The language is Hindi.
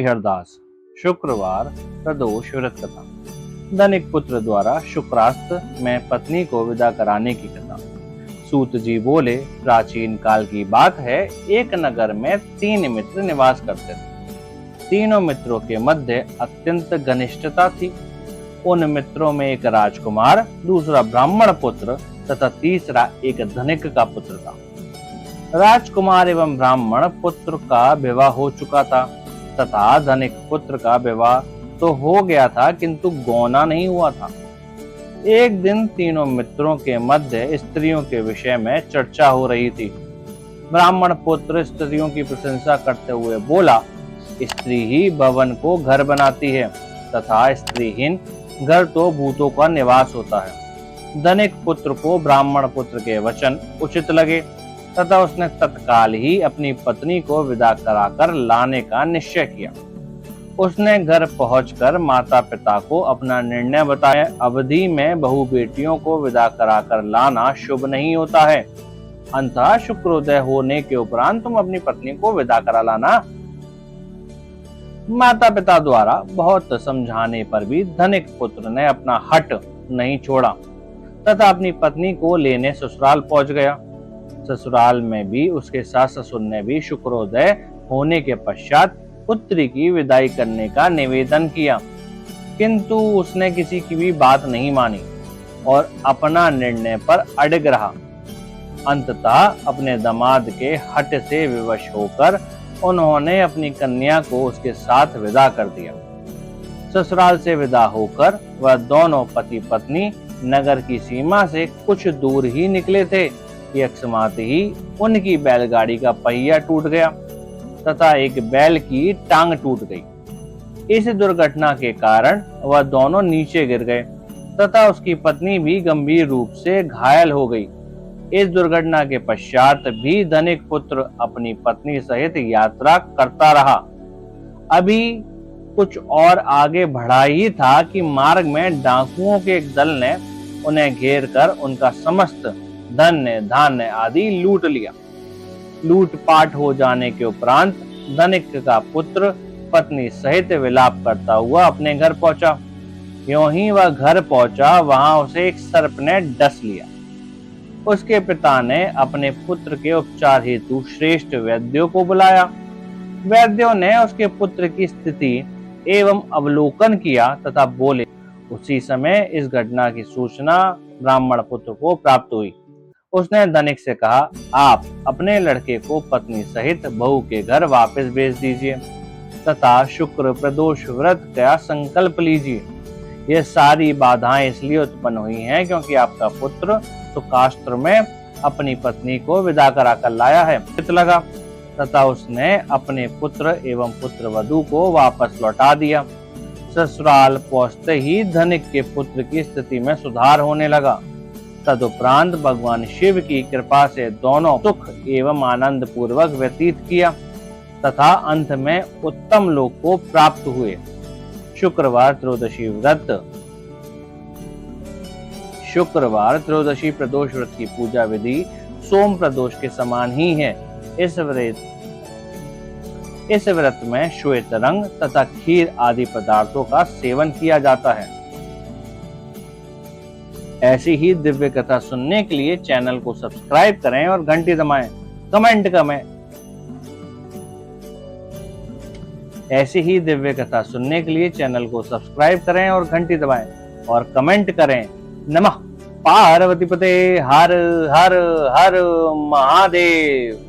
हरदास शुक्रवार प्रदोष व्रत कथा। धनिक पुत्र द्वारा शुक्रास्त में पत्नी को विदा कराने की कथा। सूत जी बोले, प्राचीन काल की बात है, एक नगर में 3 मित्र निवास करते थे। तीनों मित्रों के मध्य अत्यंत घनिष्ठता थी। उन मित्रों में एक राजकुमार, दूसरा ब्राह्मण पुत्र तथा तीसरा एक धनिक का पुत्र था। राजकुमार एवं ब्राह्मण पुत्र का विवाह हो चुका था तथा धनिक पुत्र का विवाह तो हो गया था, किंतु गौना नहीं हुआ था। एक दिन तीनों मित्रों के मध्य स्त्रियों के विषय में चर्चा हो रही थी। ब्राह्मण पुत्र स्त्रियों की प्रशंसा करते हुए बोला, स्त्री ही भवन को घर बनाती है तथा स्त्रीहीन घर तो भूतों का निवास होता है। धनिक पुत्र को ब्राह्मण पुत्र के वचन उचित लगे तथा उसने तत्काल ही अपनी पत्नी को विदा कराकर लाने का निश्चय किया। उसने घर पहुंचकर माता पिता को अपना निर्णय बताया। अवधि में बहु बेटियों को विदा कराकर लाना शुभ नहीं होता है, अंततः शुक्रोदय होने के उपरांत तुम अपनी पत्नी को विदा करा लाना। माता पिता द्वारा बहुत समझाने पर भी धनिक पुत्र ने अपना हठ नहीं छोड़ा तथा अपनी पत्नी को लेने ससुराल पहुंच गया। ससुराल में भी उसके सास ससुर ने भी शुक्रोदय होने के पश्चात पुत्री की विदाई करने का निवेदन किया, किंतु उसने किसी की भी बात नहीं मानी और अपना निर्णय पर अड़ग रहा। अंततः अपने दामाद के हठ से विवश होकर उन्होंने अपनी कन्या को उसके साथ विदा कर दिया। ससुराल से विदा होकर वह दोनों पति पत्नी नगर की सीमा से कुछ दूर ही निकले थे कि अकस्मात ही उनकी बैलगाड़ी का पहिया टूट गया तथा एक बैल की टांग टूट गई। इस दुर्घटना के कारण वह दोनों नीचे गिर गए तथा उसकी पत्नी भी गंभीर रूप से घायल हो गई। इस दुर्घटना के पश्चात भी धनिक पुत्र अपनी पत्नी सहित यात्रा करता रहा। अभी कुछ और आगे बढ़ा ही था कि मार्ग में डाकुओं के एक दल ने उन्हें घेर कर उनका समस्त धन्य धान्य आदि लूट लिया। लूटपाट हो जाने के उपरांत धनिक का पुत्र पत्नी सहित विलाप करता हुआ अपने घर पहुंचा। यों ही वह घर पहुंचा, वहां उसे एक सर्प ने डस लिया। उसके पिता ने अपने पुत्र के उपचार हेतु श्रेष्ठ वैद्यों को बुलाया। वैद्यों ने उसके पुत्र की स्थिति एवं अवलोकन किया तथा बोले। उसी समय इस घटना की सूचना ब्राह्मण पुत्र को प्राप्त हुई। उसने धनिक से कहा, आप अपने लड़के को पत्नी सहित बहू के घर वापस भेज दीजिए तथा शुक्र प्रदोष व्रत का संकल्प लीजिए। ये सारी बाधाएं इसलिए उत्पन्न हुई हैं क्योंकि आपका पुत्र सुकास्त्र में अपनी पत्नी को विदा कराकर लाया है। लगा तथा उसने अपने पुत्र एवं पुत्र वधू को वापस लौटा दिया। ससुराल पहुंचते ही धनिक के पुत्र की स्थिति में सुधार होने लगा। तदुपरांत भगवान शिव की कृपा से दोनों सुख एवं आनंद पूर्वक व्यतीत किया तथा अंत में उत्तम लोक को प्राप्त हुए। शुक्रवार त्रयोदशी व्रत। शुक्रवार त्रयोदशी प्रदोष व्रत की पूजा विधि सोम प्रदोष के समान ही है। इस व्रत में श्वेत रंग तथा खीर आदि पदार्थों का सेवन किया जाता है। ऐसी ही दिव्य कथा सुनने के लिए चैनल को सब्सक्राइब करें और घंटी दबाएं। कमेंट करें। ऐसी ही दिव्य कथा सुनने के लिए चैनल को सब्सक्राइब करें और घंटी दबाएं और कमेंट करें। नमः पार्वती पते हर हर हर महादेव।